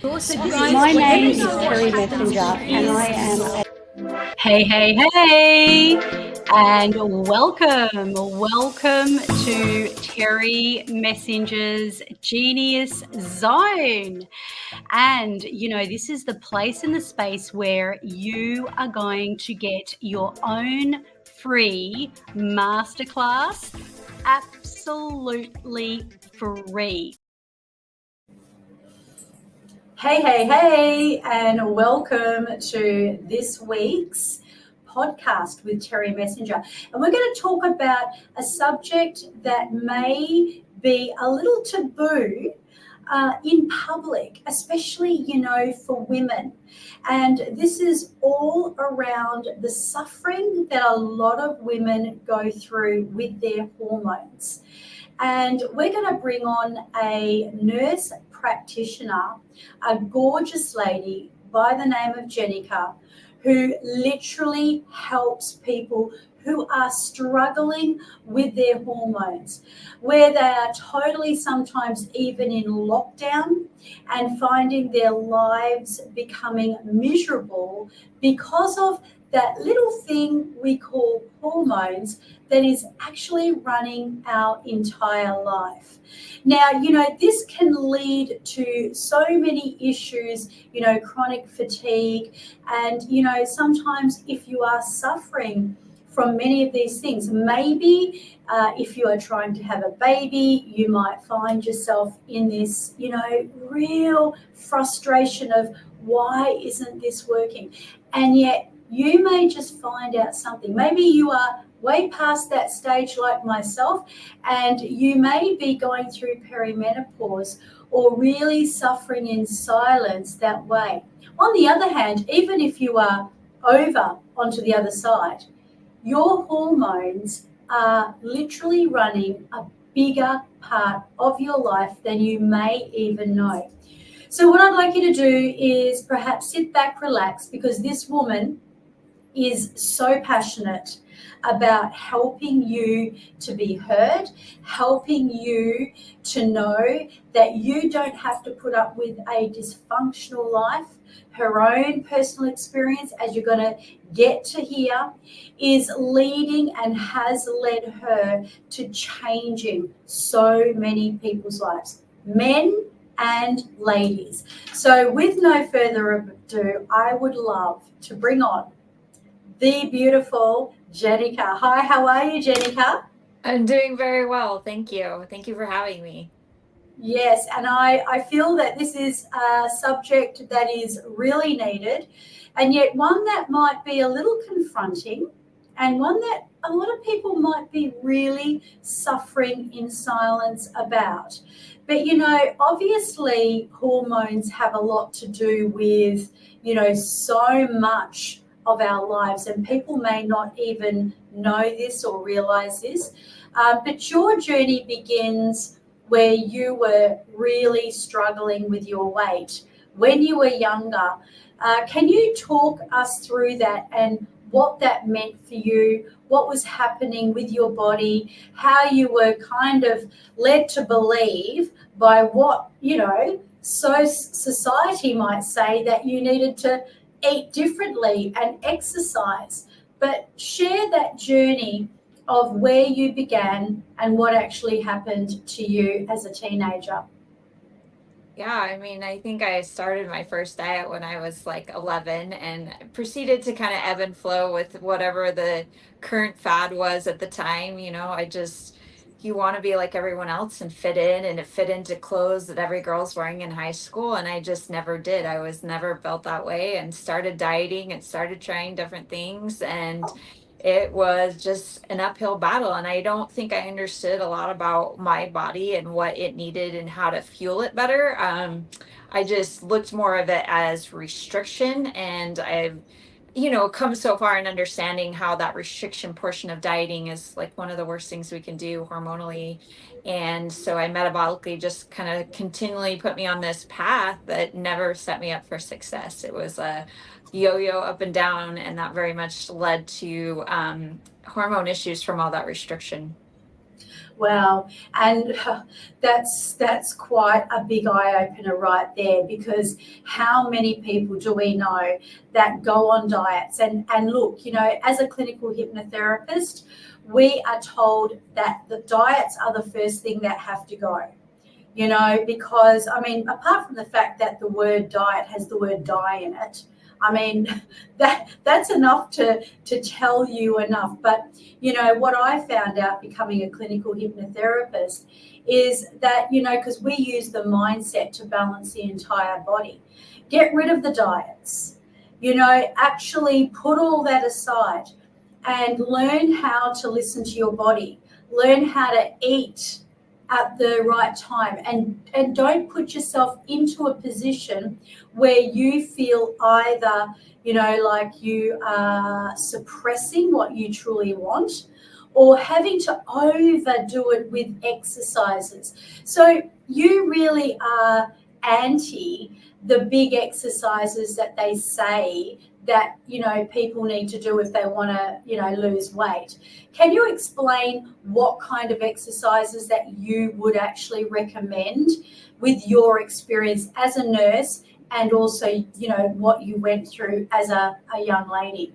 My name is Terry Messenger, and I am a Hey, and welcome to Terry Messenger's Genius Zone. And, this is the place in the space where you are going to get your own free masterclass absolutely free. Hey, and welcome to this week's podcast with Terry Messenger. And we're going to talk about a subject that may be a little taboo in public, especially, for women. And this is all around the suffering that a lot of women go through with their hormones. And we're going to bring on a nurse practitioner, a gorgeous lady by the name of Jenica, who literally helps people who are struggling with their hormones, where they are totally sometimes even in lockdown and finding their lives becoming miserable because of that little thing we call hormones that is actually running our entire life. Now, this can lead to so many issues, chronic fatigue. And, sometimes if you are suffering from many of these things, maybe if you are trying to have a baby, you might find yourself in this, real frustration of why isn't this working? And yet you may just find out something. Maybe you are way past that stage like myself, and you may be going through perimenopause or really suffering in silence that way. On the other hand, even if you are over onto the other side, your hormones are literally running a bigger part of your life than you may even know. So what I'd like you to do is perhaps sit back, relax, because this woman is so passionate about helping you to be heard, helping you to know that you don't have to put up with a dysfunctional life. Her own personal experience, as you're going to get to hear, is leading and has led her to changing so many people's lives, men and ladies. So with no further ado, I would love to bring on the beautiful Jenica. Hi, how are you, Jenica? I'm doing very well. Thank you. Thank you for having me. Yes, and I feel that this is a subject that is really needed, and yet one that might be a little confronting, and one that a lot of people might be really suffering in silence about. But, obviously hormones have a lot to do with, so much of our lives, and people may not even know this or realize this. But your journey begins where you were really struggling with your weight when you were younger. Can you talk us through that and what that meant for you, what was happening with your body, how you were kind of led to believe by what, so society might say that you needed to eat differently and exercise, but share that journey of where you began and what actually happened to you as a teenager. Yeah, I think I started my first diet when I was like 11 and proceeded to kind of ebb and flow with whatever the current fad was at the time. You want to be like everyone else and fit in and fit into clothes that every girl's wearing in high school. And I just never did. I was never built that way, and started dieting and started trying different things. And it was just an uphill battle. And I don't think I understood a lot about my body and what it needed and how to fuel it better. I just looked more of it as restriction. And I've come so far in understanding how that restriction portion of dieting is like one of the worst things we can do hormonally. And so I metabolically just kind of continually put me on this path that never set me up for success. It was a yo-yo up and down, and that very much led to hormone issues from all that restriction. Wow. And that's quite a big eye opener right there, because how many people do we know that go on diets? And look, as a clinical hypnotherapist, we are told that the diets are the first thing that have to go. Because apart from the fact that the word diet has the word die in it, that's enough to tell you enough. But what I found out becoming a clinical hypnotherapist is that, because we use the mindset to balance the entire body. Get rid of the diets, actually put all that aside and learn how to listen to your body, learn how to eat at the right time, and don't put yourself into a position where you feel either like you are suppressing what you truly want, or having to overdo it with exercises. So you really are anti the big exercises that they say that people need to do if they want to lose weight. Can you explain what kind of exercises that you would actually recommend with your experience as a nurse, and also what you went through as a young lady?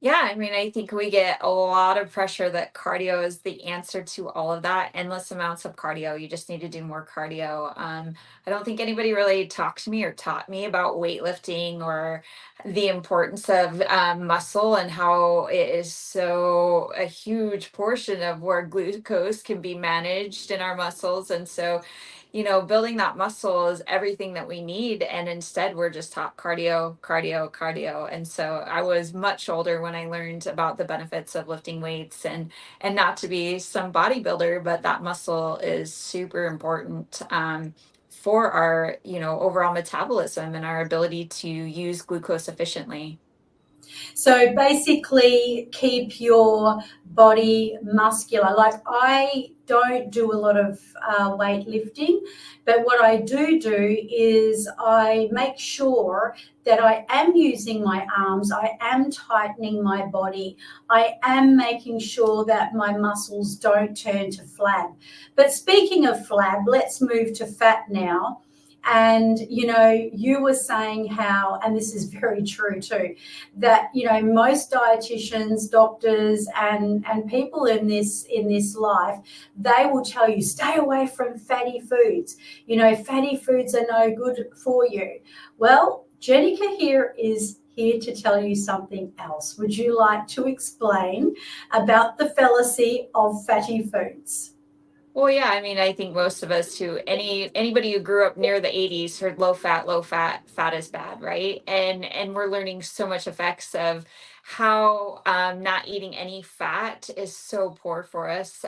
Yeah, I think we get a lot of pressure that cardio is the answer to all of that. Endless amounts of cardio. You just need to do more cardio. I don't think anybody really talked to me or taught me about weightlifting or the importance of muscle, and how it is so a huge portion of where glucose can be managed in our muscles. And so, building that muscle is everything that we need. And instead, we're just taught cardio, cardio, cardio. And so I was much older when I learned about the benefits of lifting weights, and not to be some bodybuilder, but that muscle is super important. For our, overall metabolism and our ability to use glucose efficiently. So basically keep your body muscular. Like, I don't do a lot of weightlifting, but what I do is I make sure that I am using my arms, I am tightening my body, I am making sure that my muscles don't turn to flab. But speaking of flab, let's move to fat now. And you were saying how, and this is very true too, that most dietitians, doctors, and people in this life, they will tell you, stay away from fatty foods. Fatty foods are no good for you. Well, Jenica here is here to tell you something else. Would you like to explain about the fallacy of fatty foods? Well, yeah, I think most of us anybody who grew up near the 80s heard low fat, fat is bad, right? And we're learning so much effects of how not eating any fat is so poor for us.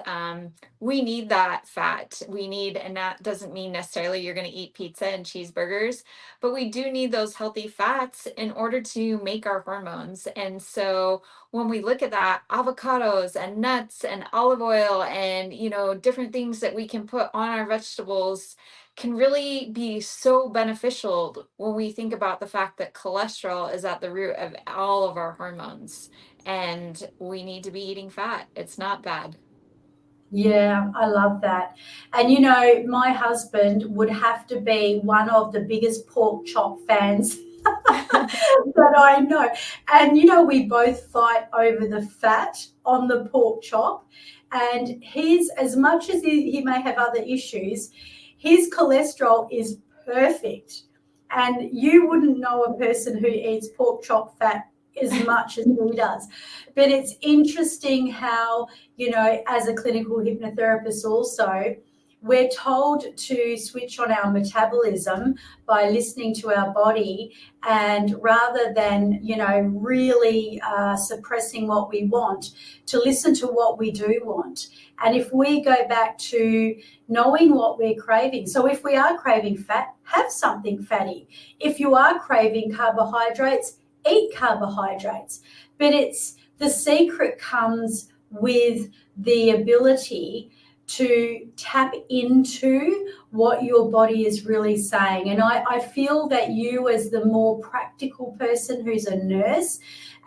We need that fat. And that doesn't mean necessarily you're going to eat pizza and cheeseburgers, but we do need those healthy fats in order to make our hormones. And so when we look at that, avocados and nuts and olive oil and different things that we can put on our vegetables can really be so beneficial when we think about the fact that cholesterol is at the root of all of our hormones, and we need to be eating fat. It's not bad. Yeah, I love that. And my husband would have to be one of the biggest pork chop fans that I know. And we both fight over the fat on the pork chop. And as much as he may have other issues, his cholesterol is perfect. And you wouldn't know a person who eats pork chop fat as much as he does. But it's interesting how, as a clinical hypnotherapist also, we're told to switch on our metabolism by listening to our body, and rather than, really suppressing what we want, to listen to what we do want. And if we go back to knowing what we're craving, so if we are craving fat, have something fatty. If you are craving carbohydrates, eat carbohydrates. But the secret comes with the ability to tap into what your body is really saying. And I feel that you, as the more practical person who's a nurse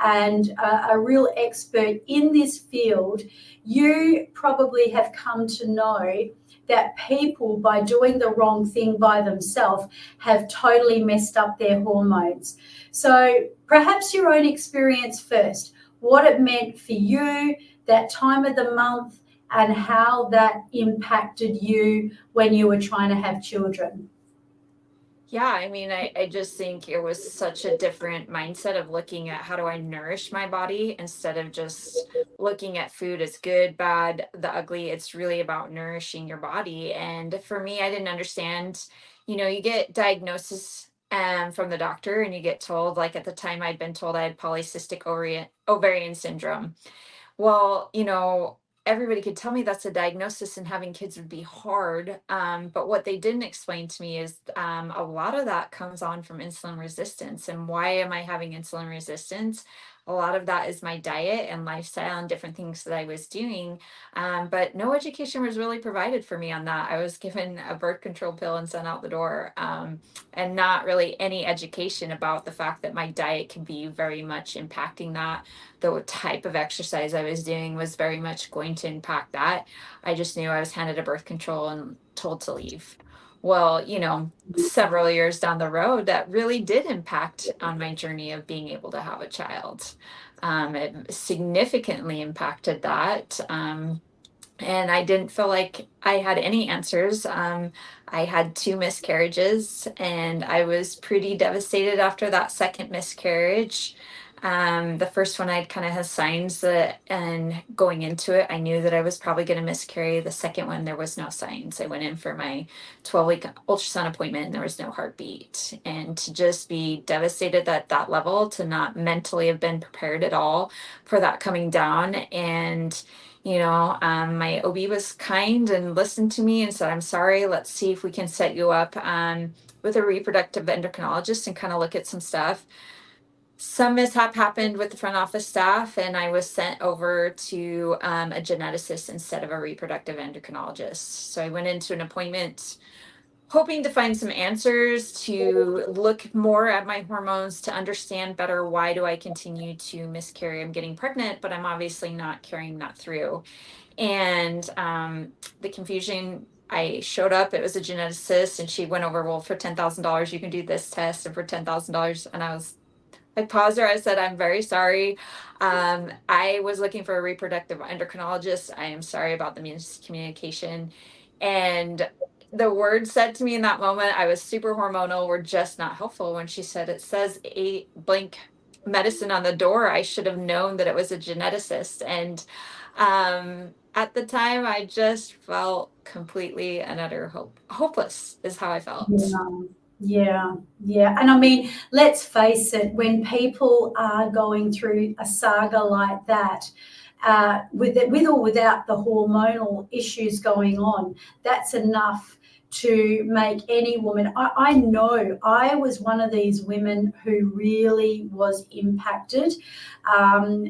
and a real expert in this field, you probably have come to know that people, by doing the wrong thing by themselves, have totally messed up their hormones. So perhaps your own experience first, what it meant for you, that time of the month, and how that impacted you when you were trying to have children. Yeah, I mean, I just think it was such a different mindset of looking at how do I nourish my body instead of just looking at food as good, bad, the ugly. It's really about nourishing your body. And for me, I didn't understand, you get diagnosis from the doctor and you get told, like at the time I'd been told I had polycystic ovarian syndrome. Well, everybody could tell me that's a diagnosis and having kids would be hard. But what they didn't explain to me is a lot of that comes on from insulin resistance. And why am I having insulin resistance? A lot of that is my diet and lifestyle and different things that I was doing. But no education was really provided for me on that. I was given a birth control pill and sent out the door, and not really any education about the fact that my diet can be very much impacting that. The type of exercise I was doing was very much going to impact that. I just knew I was handed a birth control and told to leave. Well, several years down the road, that really did impact on my journey of being able to have a child. It significantly impacted that. And I didn't feel like I had any answers. I had 2 miscarriages, and I was pretty devastated after that second miscarriage. The first one I'd kind of had signs that, and going into it, I knew that I was probably going to miscarry. The second one, there was no signs. I went in for my 12-week ultrasound appointment and there was no heartbeat. And to just be devastated at that level, to not mentally have been prepared at all for that coming down. And my OB was kind and listened to me and said, I'm sorry, let's see if we can set you up with a reproductive endocrinologist and kind of look at some stuff. Some mishap happened with the front office staff, and I was sent over to a geneticist instead of a reproductive endocrinologist. So I went into an appointment hoping to find some answers, to look more at my hormones, to understand better why do I continue to miscarry. I'm getting pregnant, but I'm obviously not carrying that through. And the confusion, I showed up, it was a geneticist, and she went over, well, for $10,000, you can do this test, and for $10,000. And I paused her. I said, I'm very sorry. I was looking for a reproductive endocrinologist. I am sorry about the miscommunication. And the words said to me in that moment, I was super hormonal, were just not helpful. When she said, it says a blank medicine on the door, I should have known that it was a geneticist. And at the time, I just felt completely and utter hopeless is how I felt. Yeah. And I mean, let's face it, when people are going through a saga like that, with or without the hormonal issues going on, that's enough to make any woman. I know I was one of these women who really was impacted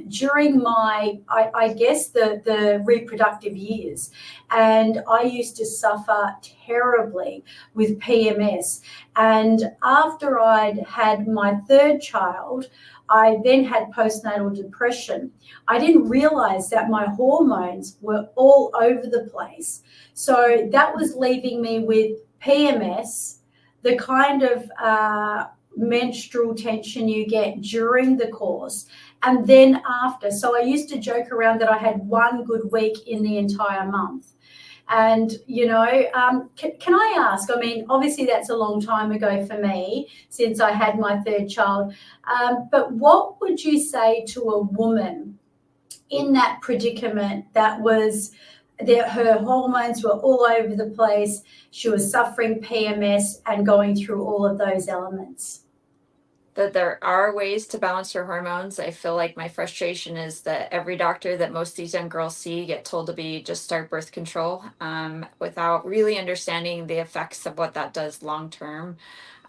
during my, I guess, the reproductive years. And I used to suffer terribly with PMS. And after I'd had my third child, I then had postnatal depression. I didn't realize that my hormones were all over the place. So that was leaving me with PMS, the kind of menstrual tension you get during the course, and then after. So I used to joke around that I had one good week in the entire month. And, can I ask, I mean, obviously that's a long time ago for me since I had my third child, but what would you say to a woman in that predicament that was that her hormones were all over the place, she was suffering PMS and going through all of those elements? That there are ways to balance your hormones. I feel like my frustration is that every doctor that most of these young girls see get told to just start birth control, without really understanding the effects of what that does long term.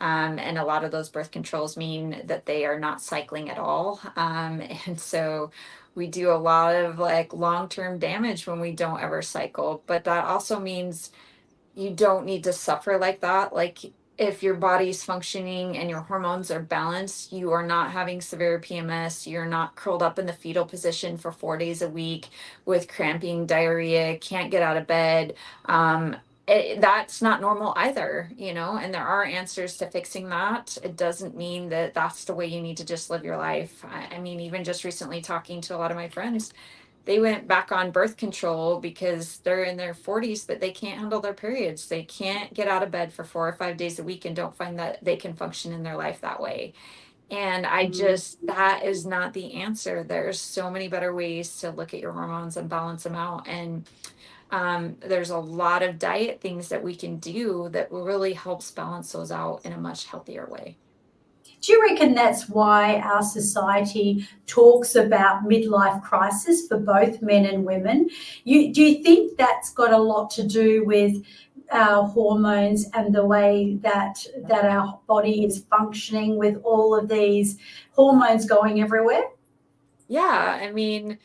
And a lot of those birth controls mean that they are not cycling at all. And so we do a lot of like long-term damage when we don't ever cycle. But that also means you don't need to suffer like that. Like if your body's functioning and your hormones are balanced, you are not having severe PMS. You're not curled up in the fetal position for 4 days a week with cramping, diarrhea, can't get out of bed. That's not normal either, and there are answers to fixing that. It doesn't mean that that's the way you need to just live your life. I mean, even just recently talking to a lot of my friends, they went back on birth control because they're in their 40s, but they can't handle their periods. They can't get out of bed for 4 or 5 days a week and don't find that they can function in their life that way. And that is not the answer. There's so many better ways to look at your hormones and balance them out. And there's a lot of diet things that we can do that really helps balance those out in a much healthier way. Do you reckon that's why our society talks about midlife crisis for both men and women? Do you think that's got a lot to do with our hormones and the way that our body is functioning with all of these hormones going everywhere? Yeah, I mean,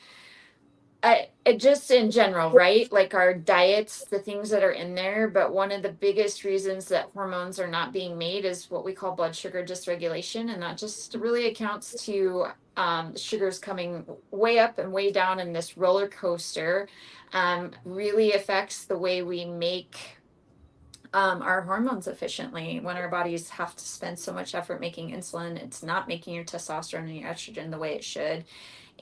it just in general, right? Like our diets, the things that are in there. But one of the biggest reasons that hormones are not being made is what we call blood sugar dysregulation. And that just really accounts to sugars coming way up and way down in this roller coaster. Really affects the way we make our hormones efficiently. When our bodies have to spend so much effort making insulin, it's not making your testosterone and your estrogen the way it should.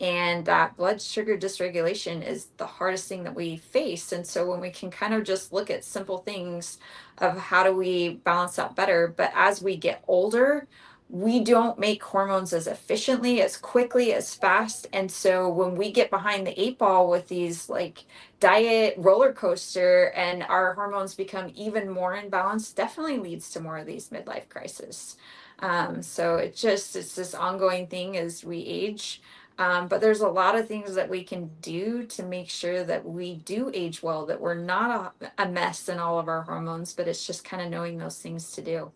And that blood sugar dysregulation is the hardest thing that we face. And so when we can kind of just look at simple things of how do we balance that better, but as we get older, we don't make hormones as efficiently, as quickly, as fast. And so when we get behind the 8 ball with these like diet roller coaster and our hormones become even more imbalanced, definitely leads to more of these midlife crises. So it's this ongoing thing as we age. But there's a lot of things that we can do to make sure that we do age well, that we're not a mess in all of our hormones, but it's just kind of knowing those things to do.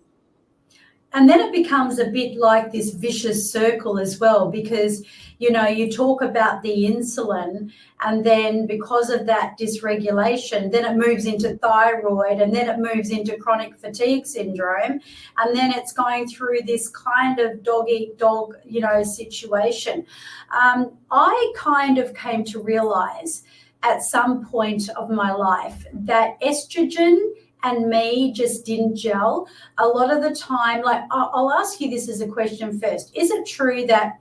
And then it becomes a bit like this vicious circle as well, because, you talk about the insulin, and then because of that dysregulation, then it moves into thyroid, and then it moves into chronic fatigue syndrome. And then it's going through this kind of dog-eat-dog, situation. I kind of came to realize at some point of my life that estrogen and me just didn't gel. A lot of the time, like I'll ask you this as a question first. Is it true that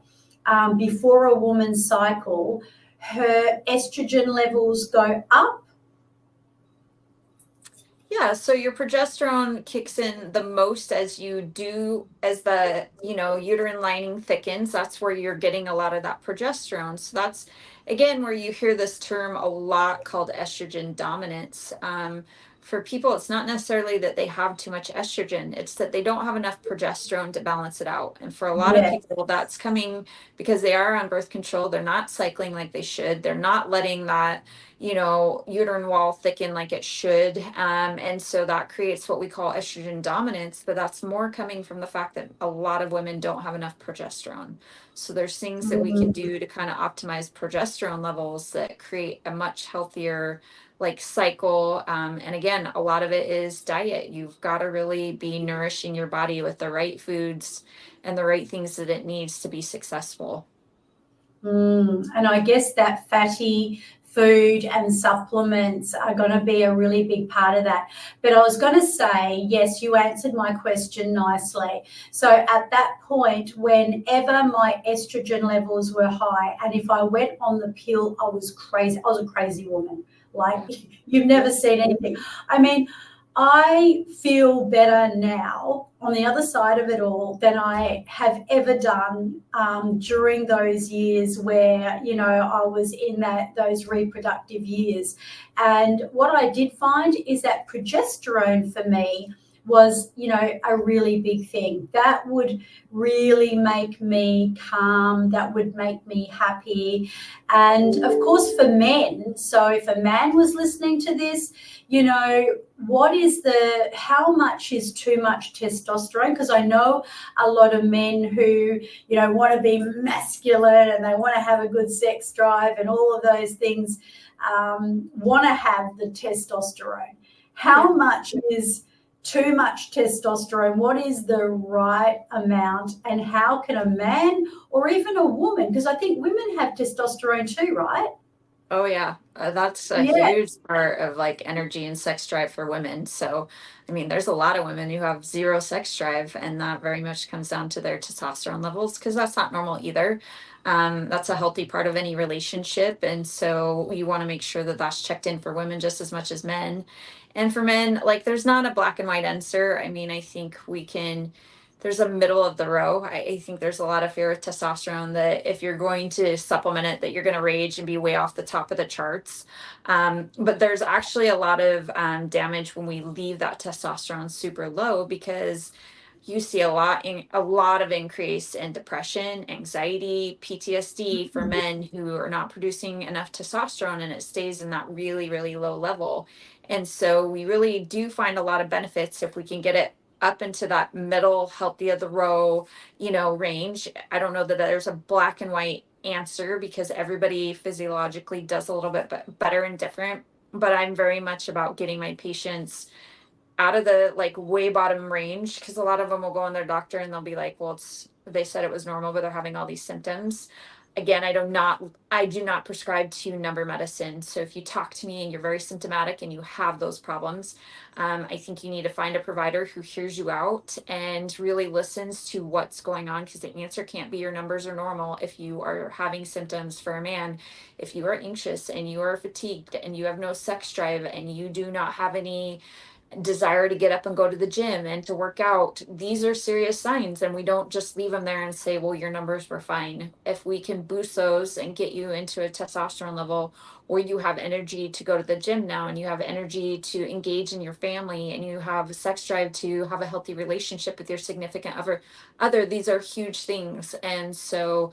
before a woman's cycle, her estrogen levels go up? Yeah, so your progesterone kicks in the most as the uterine lining thickens. That's where you're getting a lot of that progesterone. So that's, again, where you hear this term a lot called estrogen dominance. For people, it's not necessarily that they have too much estrogen. It's that they don't have enough progesterone to balance it out. And for a lot of people, that's coming because they are on birth control. They're not cycling like they should. They're not letting that, uterine wall thicken like it should. And so that creates what we call estrogen dominance. But that's more coming from the fact that a lot of women don't have enough progesterone. So there's things that we can do to kind of optimize progesterone levels that create a much healthier cycle. And again, a lot of it is diet. You've got to really be nourishing your body with the right foods and the right things that it needs to be successful. And I guess that fatty food and supplements are going to be a really big part of that. But I was going to say, yes, you answered my question nicely. So at that point, whenever my estrogen levels were high, and if I went on the pill, I was crazy. I was a crazy woman. Like, you've never seen anything. I mean, I feel better now on the other side of it all than I have ever done during those years where, I was in those reproductive years. And what I did find is that progesterone for me was, a really big thing. That would really make me calm. That would make me happy. And of course, for men, so if a man was listening to this, how much is too much testosterone? Because I know a lot of men who, want to be masculine and they want to have a good sex drive and all of those things, want to have the testosterone. How much is too much testosterone? What is the right amount? And how can a man or even a woman, because I think women have testosterone too, right? Oh yeah, that's a Yeah. huge part of like energy and sex drive for women. So, I mean, there's a lot of women who have zero sex drive, and that very much comes down to their testosterone levels because that's not normal either. That's a healthy part of any relationship, and so we want to make sure that that's checked in for women just as much as men. And for men, like, there's not a black and white answer. I mean, I think we can there's a middle of the row. I think there's a lot of fear with testosterone that if you're going to supplement it, that you're going to rage and be way off the top of the charts. But there's actually a lot of damage when we leave that testosterone super low because you see a lot of increase in depression, anxiety, PTSD for men who are not producing enough testosterone, and it stays in that really, really low level. And so we really do find a lot of benefits if we can get it up into that middle, healthy of the row, range. I don't know that there's a black and white answer because everybody physiologically does a little bit better and different. But I'm very much about getting my patients out of the like way bottom range because a lot of them will go on their doctor and they'll be like, well, they said it was normal, but they're having all these symptoms. Again, I do not prescribe to number medicine. So if you talk to me and you're very symptomatic and you have those problems, I think you need to find a provider who hears you out and really listens to what's going on, because the answer can't be your numbers are normal. If you are having symptoms for a man, if you are anxious and you are fatigued and you have no sex drive and you do not have any desire to get up and go to the gym and to work out, these are serious signs, and we don't just leave them there and say, well, your numbers were fine. If we can boost those and get you into a testosterone level where you have energy to go to the gym now, and you have energy to engage in your family, and you have sex drive to have a healthy relationship with your significant other, these are huge things. And so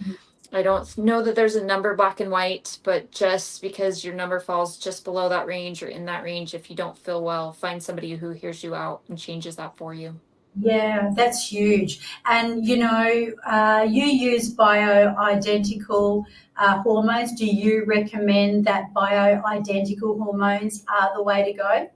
I don't know that there's a number black and white, but just because your number falls just below that range or in that range, if you don't feel well, find somebody who hears you out and changes that for you. Yeah, that's huge. And you use bioidentical hormones. Do you recommend that bioidentical hormones are the way to go?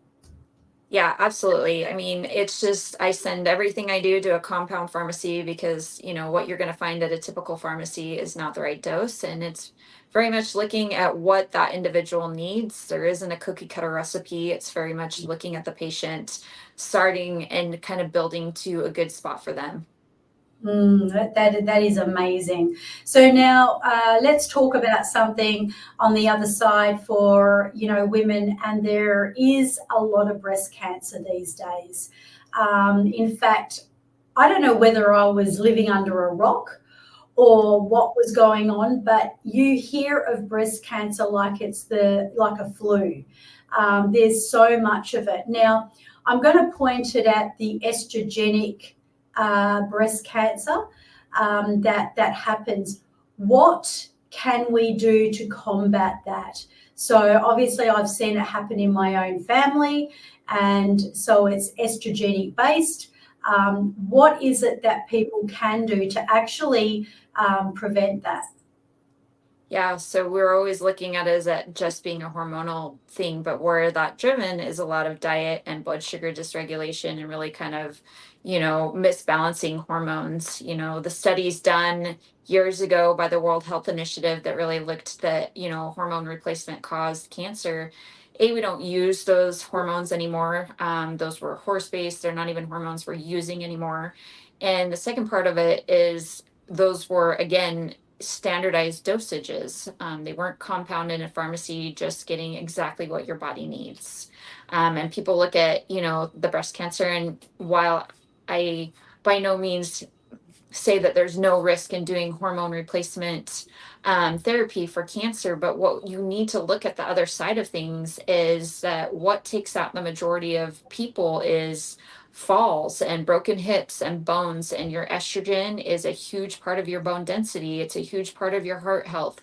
Yeah, absolutely. I mean, it's just I send everything I do to a compound pharmacy because, what you're going to find at a typical pharmacy is not the right dose. And it's very much looking at what that individual needs. There isn't a cookie cutter recipe. It's very much looking at the patient, starting and kind of building to a good spot for them. That is amazing. So now let's talk about something on the other side for women, and there is a lot of breast cancer these days. In fact, I don't know whether I was living under a rock or what was going on, but you hear of breast cancer like it's like a flu. There's so much of it. Now, I'm going to point it at the estrogenic breast cancer that happens. What can we do to combat that? So obviously I've seen it happen in my own family, and so it's estrogenic based. What is it that people can do to actually prevent that? Yeah, so we're always looking at it as that just being a hormonal thing, but where that driven is a lot of diet and blood sugar dysregulation and really kind of, misbalancing hormones. The studies done years ago by the World Health Initiative that really looked that, hormone replacement caused cancer. We don't use those hormones anymore. Those were horse-based. They're not even hormones we're using anymore. And the second part of it is those were, again, standardized dosages. They weren't compounded in a pharmacy, just getting exactly what your body needs. And people look at, the breast cancer, and while I by no means say that there's no risk in doing hormone replacement therapy for cancer, but what you need to look at the other side of things is that what takes out the majority of people is falls and broken hips and bones, and your estrogen is a huge part of your bone density. It's a huge part of your heart health.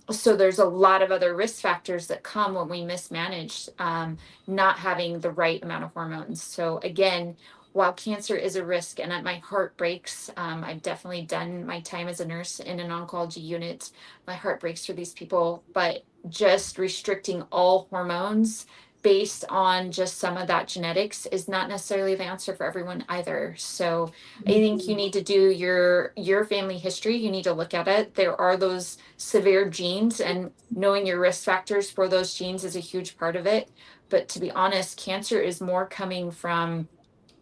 So there's a lot of other risk factors that come when we mismanage not having the right amount of hormones. So again, while cancer is a risk and my heart breaks, I've definitely done my time as a nurse in an oncology unit. My heart breaks for these people, but just restricting all hormones based on just some of that genetics is not necessarily the answer for everyone either. So I think you need to do your family history. You need to look at it. There are those severe genes, and knowing your risk factors for those genes is a huge part of it. But to be honest, cancer is more coming from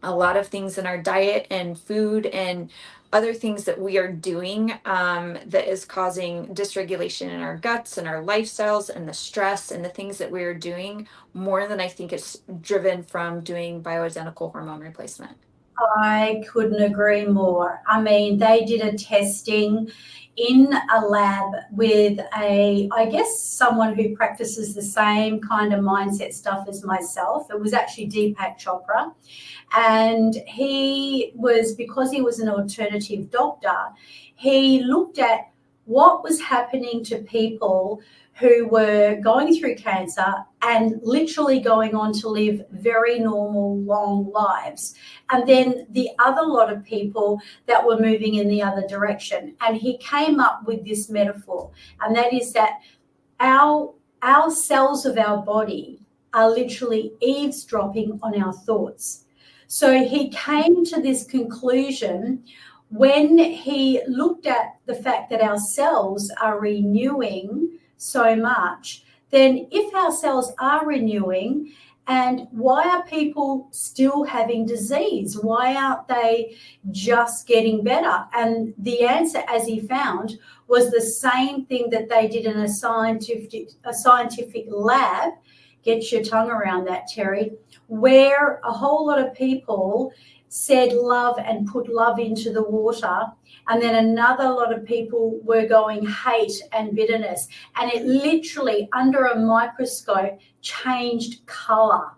a lot of things in our diet and food and other things that we are doing that is causing dysregulation in our guts and our lifestyles and the stress and the things that we are doing, more than I think it's driven from doing bioidentical hormone replacement. I couldn't agree more. I mean, they did a testing in a lab with I guess someone who practices the same kind of mindset stuff as myself. It was actually Deepak Chopra. And because he was an alternative doctor, he looked at what was happening to people who were going through cancer and literally going on to live very normal, long lives. And then the other lot of people that were moving in the other direction. And he came up with this metaphor, and that is that our cells of our body are literally eavesdropping on our thoughts. So he came to this conclusion when he looked at the fact that our cells are renewing so much. Then if our cells are renewing, and why are people still having disease? Why aren't they just getting better? And the answer, as he found, was the same thing that they did in a scientific lab. Get your tongue around that, Terry, where a whole lot of people said love and put love into the water, and then another lot of people were going hate and bitterness, and it literally under a microscope changed color.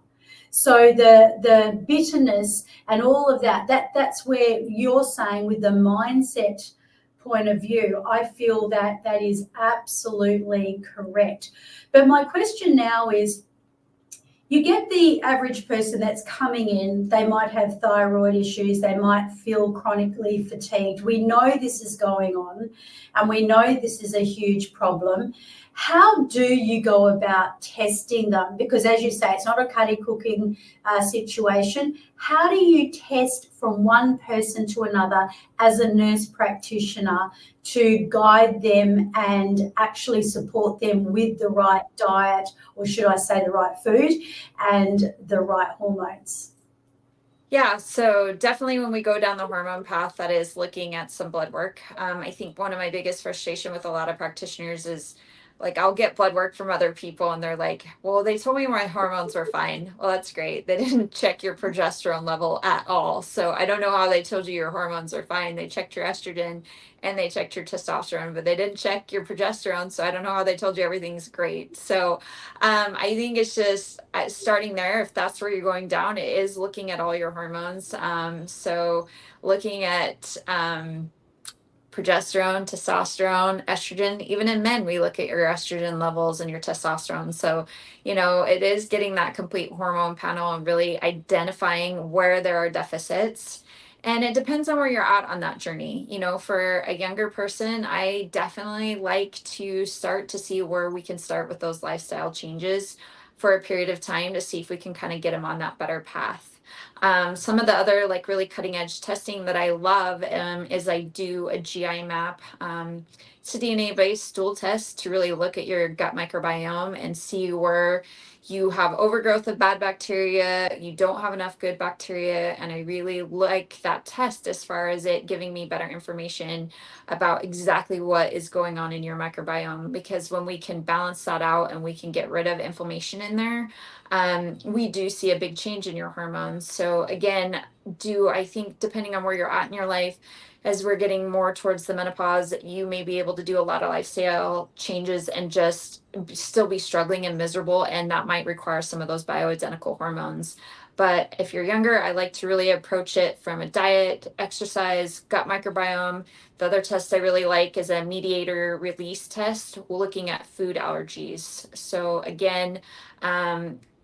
So the bitterness and all of that's where you're saying with the mindset point of view, I feel that is absolutely correct. But my question now is, you get the average person that's coming in, they might have thyroid issues, they might feel chronically fatigued. We know this is going on, and we know this is a huge problem. How do you go about testing them? Because as you say, it's not a cutty cooking situation. How do you test from one person to another as a nurse practitioner to guide them and actually support them with the right diet, or should I say the right food and the right hormones? Yeah, so definitely when we go down the hormone path, that is looking at some blood work. I think one of my biggest frustration with a lot of practitioners is, like, I'll get blood work from other people and they're like, well, they told me my hormones were fine. Well, that's great. They didn't check your progesterone level at all. So I don't know how they told you your hormones are fine. They checked your estrogen and they checked your testosterone, but they didn't check your progesterone. So I don't know how they told you everything's great. So I think it's just starting there. If that's where you're going down, it is looking at all your hormones. So looking at progesterone, testosterone, estrogen. Even in men, we look at your estrogen levels and your testosterone. So, it is getting that complete hormone panel and really identifying where there are deficits. And it depends on where you're at on that journey. For a younger person, I definitely like to start to see where we can start with those lifestyle changes for a period of time to see if we can kind of get them on that better path. Some of the other really cutting edge testing that I love is I do a GI map. It's a DNA based stool test to really look at your gut microbiome and see where you have overgrowth of bad bacteria, you don't have enough good bacteria. And I really like that test as far as it giving me better information about exactly what is going on in your microbiome. Because when we can balance that out and we can get rid of inflammation in there, we do see a big change in your hormones. So again, I think depending on where you're at in your life, as we're getting more towards the menopause, you may be able to do a lot of lifestyle changes and just still be struggling and miserable. And that might require some of those bioidentical hormones. But if you're younger, I like to really approach it from a diet, exercise, gut microbiome. The other test I really like is a mediator release test, looking at food allergies. So again,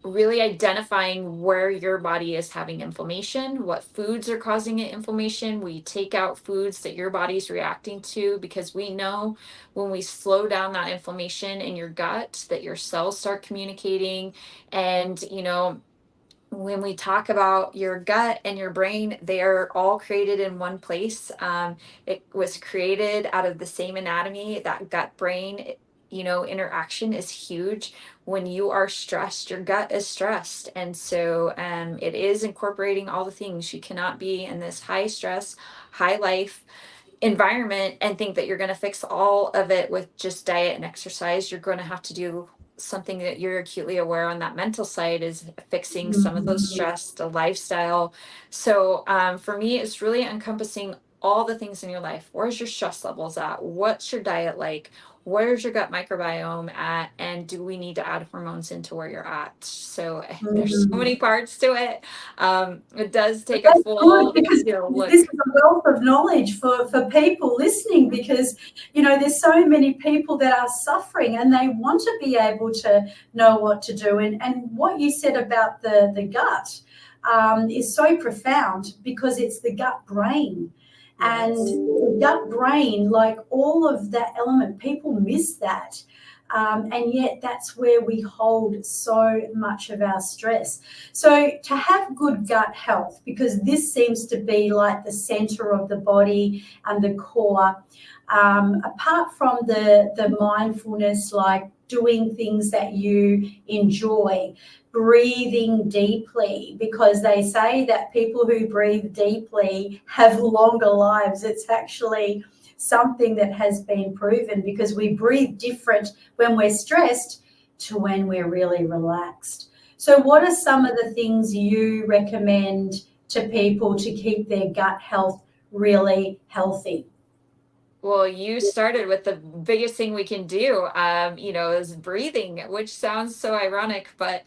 really identifying where your body is having inflammation, what foods are causing it inflammation. We take out foods that your body's reacting to, because we know when we slow down that inflammation in your gut that your cells start communicating. And when we talk about your gut and your brain, they are all created in one place. It was created out of the same anatomy. That gut brain, interaction is huge. When you are stressed, your gut is stressed. And so it is incorporating all the things. You cannot be in this high stress, high life environment and think that you're going to fix all of it with just diet and exercise. You're going to have to do something that you're acutely aware on that mental side, is fixing some of those stress, the lifestyle. So for me, it's really encompassing all the things in your life. Where's your stress levels at? What's your diet like? Where's your gut microbiome at? And do we need to add hormones into where you're at? So there's so many parts to it. It does take a full because look. this is a wealth of knowledge for people listening, because there's so many people that are suffering and they want to be able to know what to do. And what you said about the gut is so profound, because it's the gut brain. And the gut brain, like all of that element, people miss that. And yet that's where we hold so much of our stress. So to have good gut health, because this seems to be like the center of the body and the core, apart from the mindfulness, like doing things that you enjoy, breathing deeply, because they say that people who breathe deeply have longer lives. It's actually something that has been proven, because we breathe different when we're stressed to when we're really relaxed. So what are some of the things you recommend to people to keep their gut health really healthy? Well, you started with the biggest thing we can do, is breathing, which sounds so ironic, but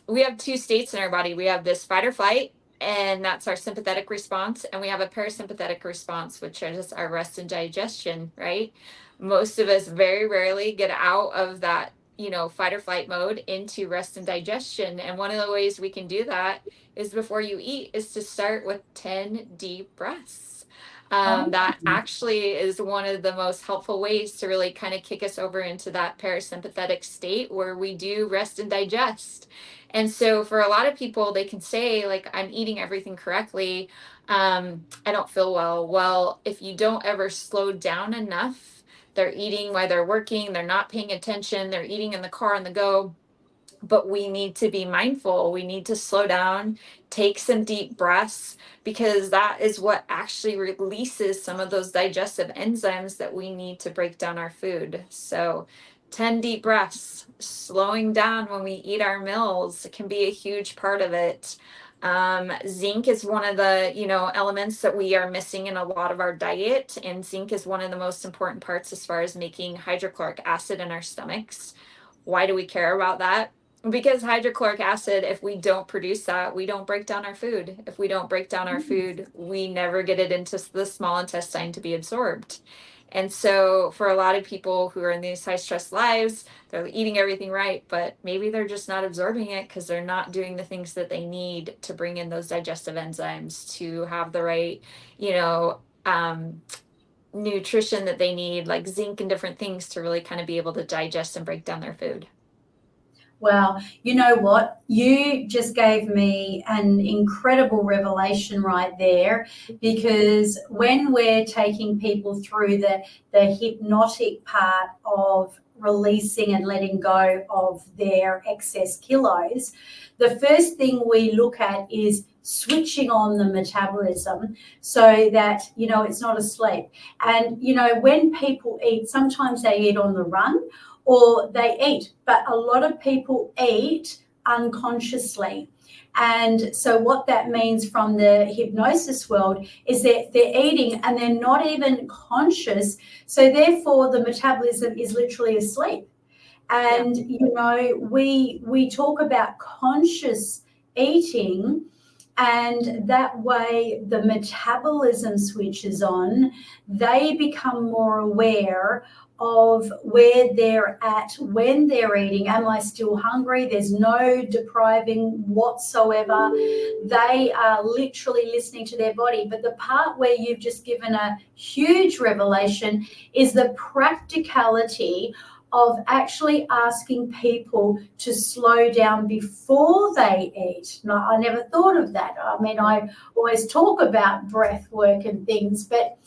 we have two states in our body. We have this fight or flight, and that's our sympathetic response. And we have a parasympathetic response, which is our rest and digestion, right? Most of us very rarely get out of that, fight or flight mode into rest and digestion. And one of the ways we can do that is, before you eat, is to start with 10 deep breaths. That actually is one of the most helpful ways to really kind of kick us over into that parasympathetic state where we do rest and digest. And so for a lot of people, they can say, like, I'm eating everything correctly. I don't feel well. Well, if you don't ever slow down enough, they're eating while they're working, they're not paying attention, they're eating in the car on the go. But we need to be mindful. We need to slow down, take some deep breaths, because that is what actually releases some of those digestive enzymes that we need to break down our food. So 10 deep breaths, slowing down when we eat our meals can be a huge part of it. Zinc is one of the, elements that we are missing in a lot of our diet. And zinc is one of the most important parts as far as making hydrochloric acid in our stomachs. Why do we care about that? Because hydrochloric acid, if we don't produce that, we don't break down our food. If we don't break down our food, we never get it into the small intestine to be absorbed. And so for a lot of people who are in these high stress lives, they're eating everything right, but maybe they're just not absorbing it because they're not doing the things that they need to bring in those digestive enzymes to have the right, nutrition that they need, like zinc and different things, to really kind of be able to digest and break down their food. Wow. You know what? You just gave me an incredible revelation right there, because when we're taking people through the hypnotic part of releasing and letting go of their excess kilos, the first thing we look at is switching on the metabolism so that, it's not asleep. And, when people eat, sometimes they eat on the run, or they eat, but a lot of people eat unconsciously. And so what that means from the hypnosis world is that they're eating and they're not even conscious. So therefore the metabolism is literally asleep. And, we talk about conscious eating, and that way the metabolism switches on. They become more aware of where they're at when they're eating. Am I still hungry? There's no depriving whatsoever. They are literally listening to their body. But the part where you've just given a huge revelation is the practicality of actually asking people to slow down before they eat. No, I never thought of that. I mean, I always talk about breath work and things, but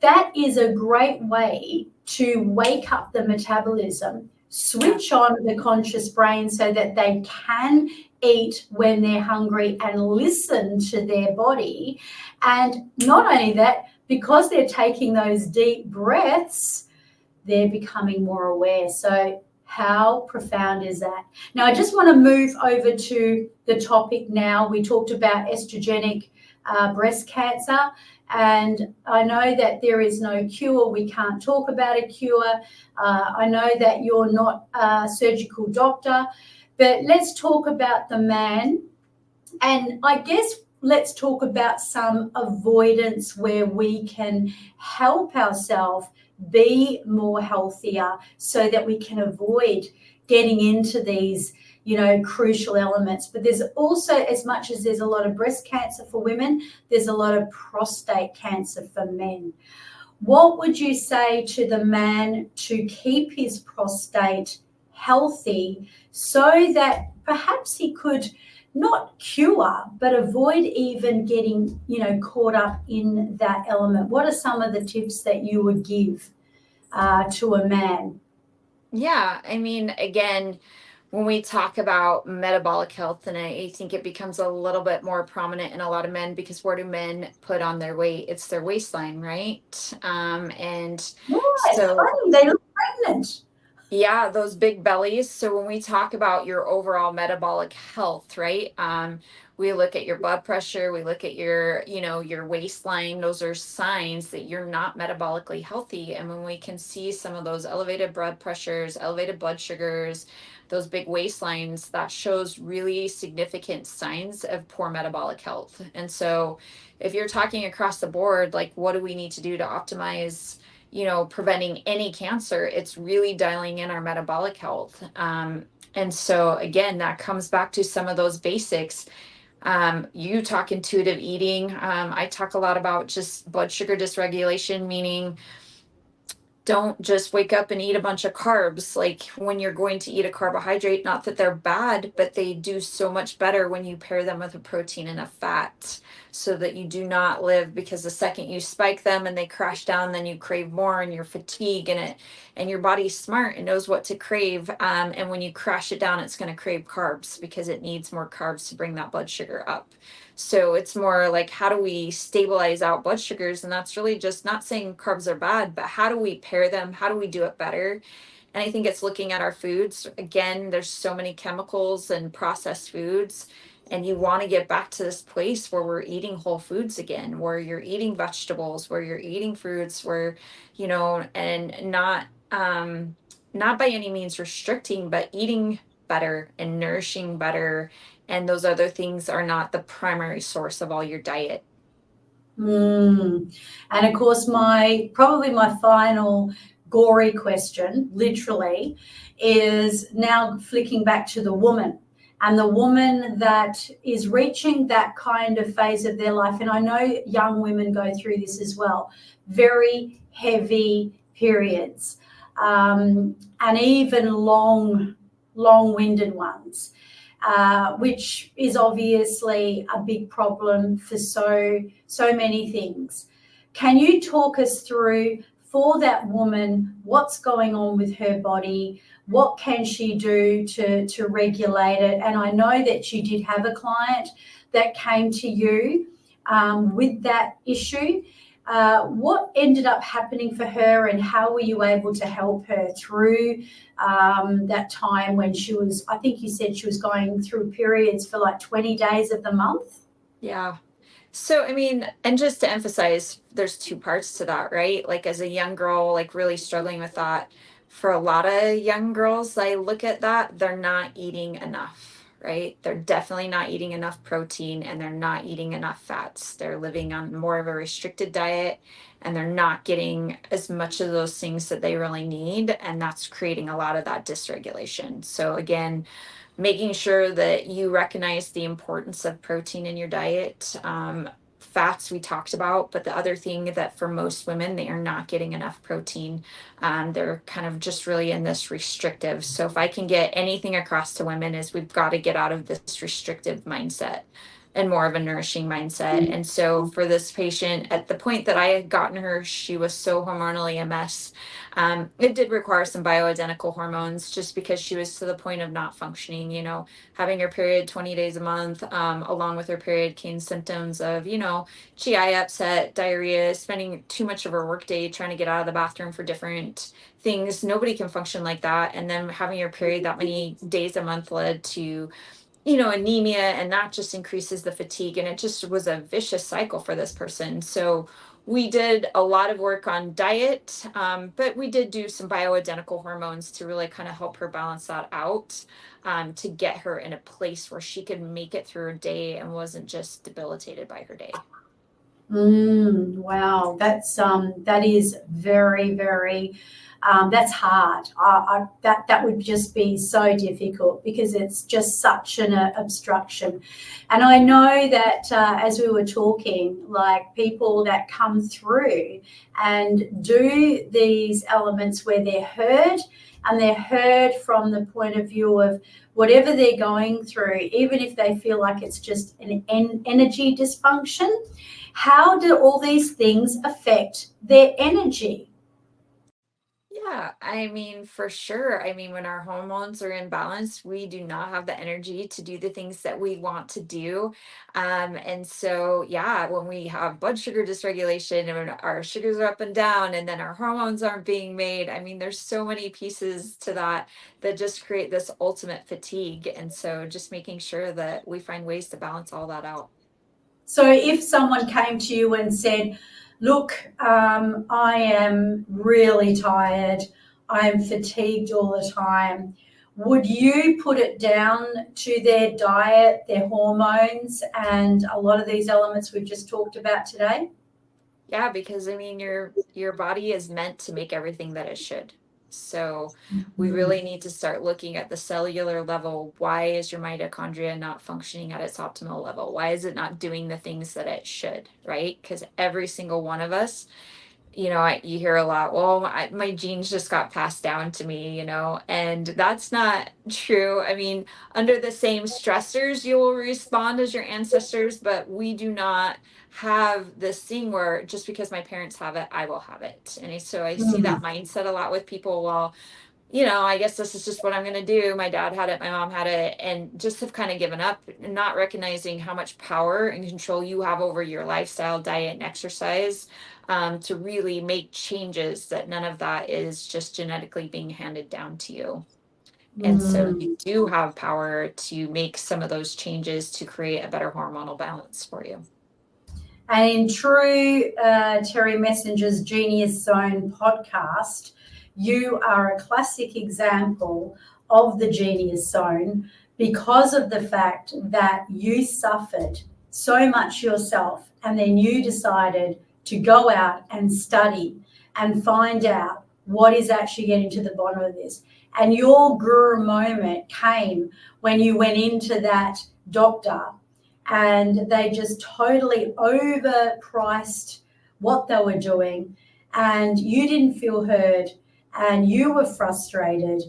that is a great way to wake up the metabolism, switch on the conscious brain so that they can eat when they're hungry and listen to their body. And not only that, because they're taking those deep breaths, they're becoming more aware. So how profound is that? Now, I just want to move over to the topic now. We talked about estrogenic breast cancer, and I know that there is no cure. We can't talk about a cure. I know that you're not a surgical doctor, but let's talk about the man. And I guess let's talk about some avoidance where we can help ourselves be more healthier so that we can avoid getting into these, crucial elements. But there's also, as much as there's a lot of breast cancer for women, there's a lot of prostate cancer for men. What would you say to the man to keep his prostate healthy so that perhaps he could not cure, but avoid even getting, caught up in that element? What are some of the tips that you would give to a man? Yeah, I mean, again, when we talk about metabolic health, and I think it becomes a little bit more prominent in a lot of men, because where do men put on their weight? It's their waistline, right? And Yeah, so funny. They look pregnant. yeah, those big bellies. So when we talk about your overall metabolic health, right? We look at your blood pressure, we look at your waistline. Those are signs that you're not metabolically healthy. And when we can see some of those elevated blood pressures, elevated blood sugars, those big waistlines, that shows really significant signs of poor metabolic health. And so if you're talking across the board, like, what do we need to do to optimize preventing any cancer? It's really dialing in our metabolic health. And so again, that comes back to some of those basics. You talk intuitive eating. I talk a lot about just blood sugar dysregulation, meaning don't just wake up and eat a bunch of carbs. Like, when you're going to eat a carbohydrate, not that they're bad, but they do so much better when you pair them with a protein and a fat, so that you do not live, because the second you spike them and they crash down, then you crave more and you're fatigued, and your body's smart and knows what to crave. And when you crash it down, it's going to crave carbs because it needs more carbs to bring that blood sugar up. So it's more like, how do we stabilize out blood sugars? And that's really just not saying carbs are bad, but how do we pair them? How do we do it better? And I think it's looking at our foods. Again, there's so many chemicals and processed foods, and you want to get back to this place where we're eating whole foods again, where you're eating vegetables, where you're eating fruits, where, and not by any means restricting, but eating better and nourishing better. And those other things are not the primary source of all your diet. And of course, probably my final gory question, literally, is now flicking back to the woman, and the woman that is reaching that kind of phase of their life. And I know young women go through this as well, very heavy periods, and even long-winded ones. Which is obviously a big problem for so many things. Can you talk us through, for that woman, what's going on with her body? What can she do to regulate it? And I know that you did have a client that came to you with that issue. What ended up happening for her, and how were you able to help her through that time when she was, I think you said she was going through periods for like 20 days of the month? Yeah. So, I mean, and just to emphasize, there's two parts to that, right? Like, as a young girl, like, really struggling with that. For a lot of young girls, I look at that, they're not eating enough, right? They're definitely not eating enough protein and they're not eating enough fats. They're living on more of a restricted diet and they're not getting as much of those things that they really need. And that's creating a lot of that dysregulation. So, again, making sure that you recognize the importance of protein in your diet. Fats we talked about, but the other thing that for most women, they are not getting enough protein. They're kind of just really in this restrictive. So if I can get anything across to women is we've got to get out of this restrictive mindset and more of a nourishing mindset. And so for this patient, at the point that I had gotten her, she was so hormonally a mess. It did require some bioidentical hormones just because she was to the point of not functioning, having her period 20 days a month. Along with her period came symptoms of, GI upset, diarrhea, spending too much of her workday trying to get out of the bathroom for different things. Nobody can function like that. And then having your period that many days a month led to anemia, and that just increases the fatigue. And it just was a vicious cycle for this person. So we did a lot of work on diet, but we did do some bioidentical hormones to really kind of help her balance that out, to get her in a place where she could make it through her day and wasn't just debilitated by her day. Wow, that is very, very, that's hard. That would just be so difficult because it's just such an obstruction. And I know that as we were talking, like people that come through and do these elements where they're heard, and they're heard from the point of view of whatever they're going through, even if they feel like it's just an energy dysfunction. How do all these things affect their energy? Yeah, I mean, for sure. I mean, when our hormones are in balance, we do not have the energy to do the things that we want to do. And so, yeah, when we have blood sugar dysregulation and when our sugars are up and down, and then our hormones aren't being made, I mean, there's so many pieces to that that just create this ultimate fatigue. And so, just making sure that we find ways to balance all that out. So if someone came to you and said, look, I am really tired, I am fatigued all the time, would you put it down to their diet, their hormones, and a lot of these elements we've just talked about today? Yeah, because I mean, your body is meant to make everything that it should. So we really need to start looking at the cellular level. Why is your mitochondria not functioning at its optimal level? Why is it not doing the things that it should, right? Because every single one of us, you hear a lot, well, my genes just got passed down to me, and that's not true. I mean, under the same stressors, you will respond as your ancestors, but we do not have this thing where just because my parents have it, I will have it. And so I see that mindset a lot with people. Well, I guess this is just what I'm going to do. My dad had it, my mom had it, and just have kind of given up and not recognizing how much power and control you have over your lifestyle, diet, and exercise, to really make changes, that none of that is just genetically being handed down to you. And so you do have power to make some of those changes to create a better hormonal balance for you. And in true Terry Messenger's Genius Zone podcast, you are a classic example of the Genius Zone because of the fact that you suffered so much yourself and then you decided to go out and study and find out what is actually getting to the bottom of this. And your guru moment came when you went into that doctor and they just totally overpriced what they were doing, and you didn't feel heard and you were frustrated.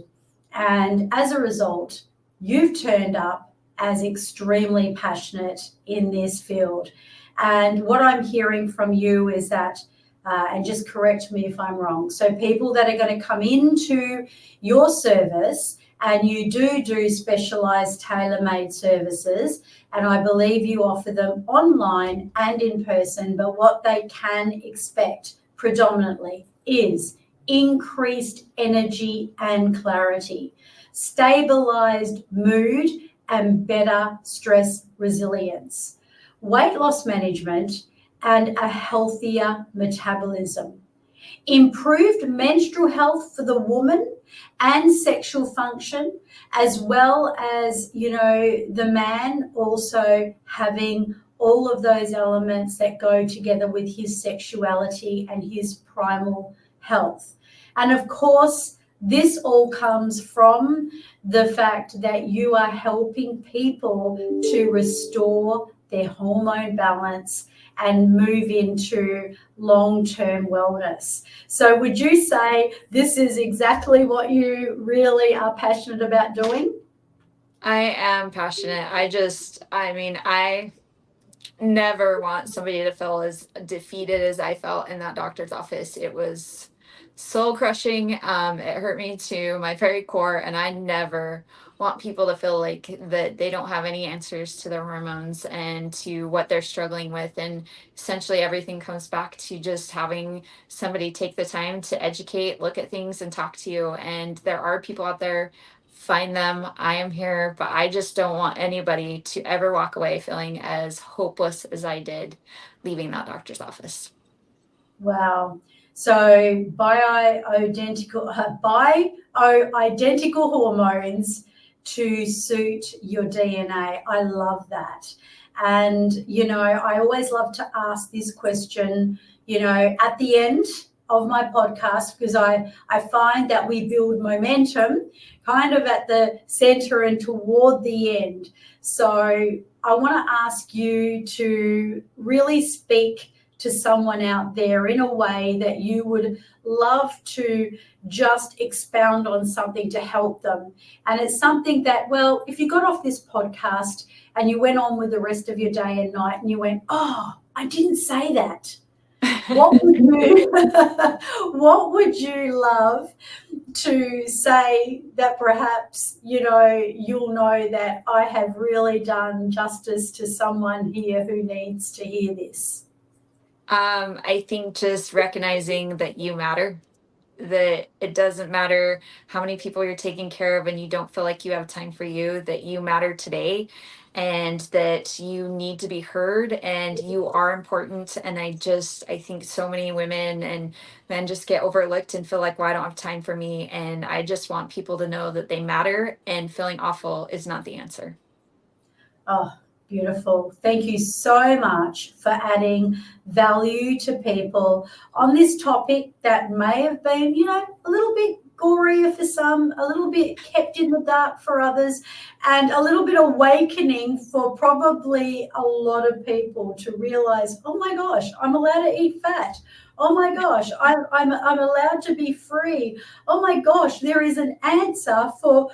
And as a result, you've turned up as extremely passionate in this field. And what I'm hearing from you is that, and just correct me if I'm wrong, so people that are going to come into your service, and you do specialized tailor-made services, and I believe you offer them online and in person, but what they can expect predominantly is increased energy and clarity, stabilized mood, and better stress resilience, weight loss management, and a healthier metabolism, improved menstrual health for the woman, and sexual function, as well as, the man also having all of those elements that go together with his sexuality and his primal health. And of course, this all comes from the fact that you are helping people to restore their hormone balance and move into long-term wellness. So would you say this is exactly what you really are passionate about doing? I am passionate. I never want somebody to feel as defeated as I felt in that doctor's office. It was soul crushing. It hurt me to my very core, and I never want people to feel like that they don't have any answers to their hormones and to what they're struggling with. And essentially everything comes back to just having somebody take the time to educate, look at things, and talk to you. And there are people out there. Find them. I am here, but I just don't want anybody to ever walk away feeling as hopeless as I did leaving that doctor's office. Wow. So bioidentical hormones to suit your DNA. I love that. And, I always love to ask this question, at the end of my podcast, because I find that we build momentum kind of at the center and toward the end. So I want to ask you to really speak to someone out there in a way that you would love to just expound on something to help them. And it's something that, well, if you got off this podcast and you went on with the rest of your day and night and you went, oh, I didn't say that. What would you love to say that perhaps, you'll know that I have really done justice to someone here who needs to hear this? I think just recognizing that you matter, that it doesn't matter how many people you're taking care of and you don't feel like you have time for you, that you matter today and that you need to be heard and you are important. And I think so many women and men just get overlooked and feel like, well, I don't have time for me. And I just want people to know that they matter, and feeling awful is not the answer. Oh, beautiful. Thank you so much for adding value to people on this topic that may have been, a little bit gory for some, a little bit kept in the dark for others, and a little bit awakening for probably a lot of people to realize, oh my gosh, I'm allowed to eat fat. Oh my gosh, I'm allowed to be free. Oh my gosh, there is an answer for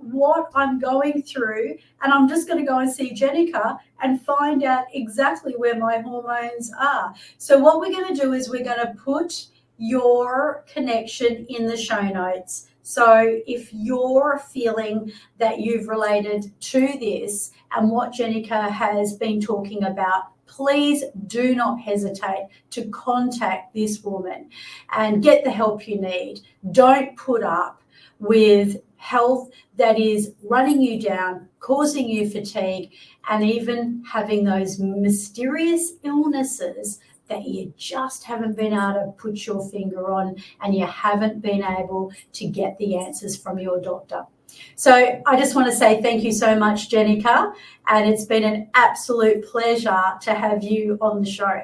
what I'm going through, and I'm just going to go and see Jenica and find out exactly where my hormones are. So what we're going to do is we're going to put your connection in the show notes. So if you're feeling that you've related to this and what Jenica has been talking about, please do not hesitate to contact this woman and get the help you need. Don't put up with health that is running you down, causing you fatigue, and even having those mysterious illnesses that you just haven't been able to put your finger on, and you haven't been able to get the answers from your doctor. So I just want to say thank you so much, Jenica, and it's been an absolute pleasure to have you on the show.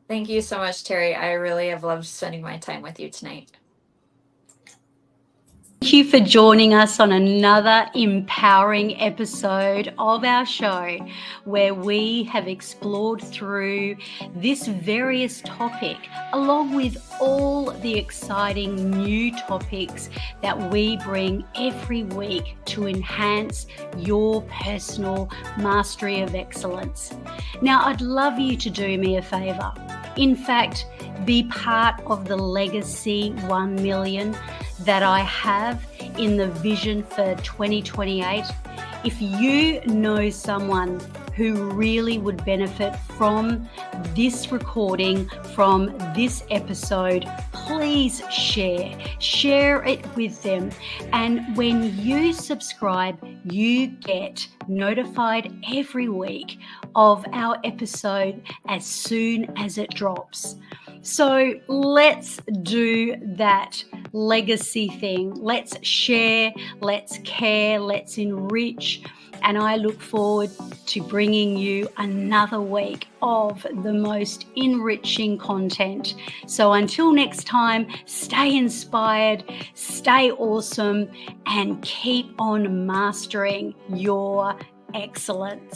Thank you so much, Terry. I really have loved spending my time with you tonight. Thank you for joining us on another empowering episode of our show, where we have explored through this various topic, along with all the exciting new topics that we bring every week to enhance your personal mastery of excellence. Now, I'd love you to do me a favor. In fact, be part of the Legacy 1 Million that I have in the vision for 2028. If you know someone who really would benefit from this recording, from this episode, please share it with them. And when you subscribe, you get notified every week of our episode as soon as it drops. So let's do that. legacy thing. Let's share, let's care, let's enrich. And I look forward to bringing you another week of the most enriching content. So until next time, stay inspired, stay awesome, and keep on mastering your excellence.